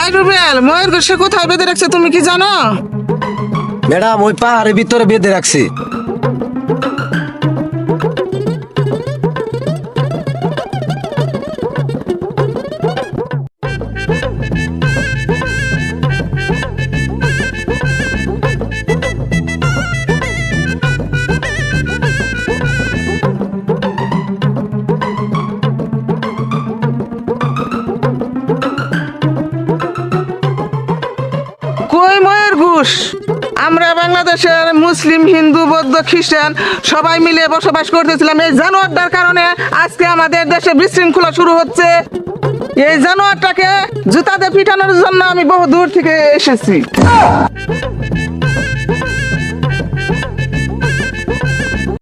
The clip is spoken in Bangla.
এই রুবেল, ময়ের গোশে কোথায় বেঁধে রাখছে তুমি কি জানো? ম্যাডাম ওই পাহাড়ের ভিতরে বেঁধে রাখছি। কই ময়ের ঘুষ? আমরা বাংলাদেশের মুসলিম, হিন্দু, বৌদ্ধ, খ্রিস্টান সবাই মিলে বসবাস করতেছিলাম। এই জানোয়ারটার কারণে আজকে আমাদের দেশে বিশৃঙ্খলা শুরু হচ্ছে। এই জানোয়ারটাকে জুতা দিয়ে পিটানোর জন্য আমি বহু দূর থেকে এসেছি।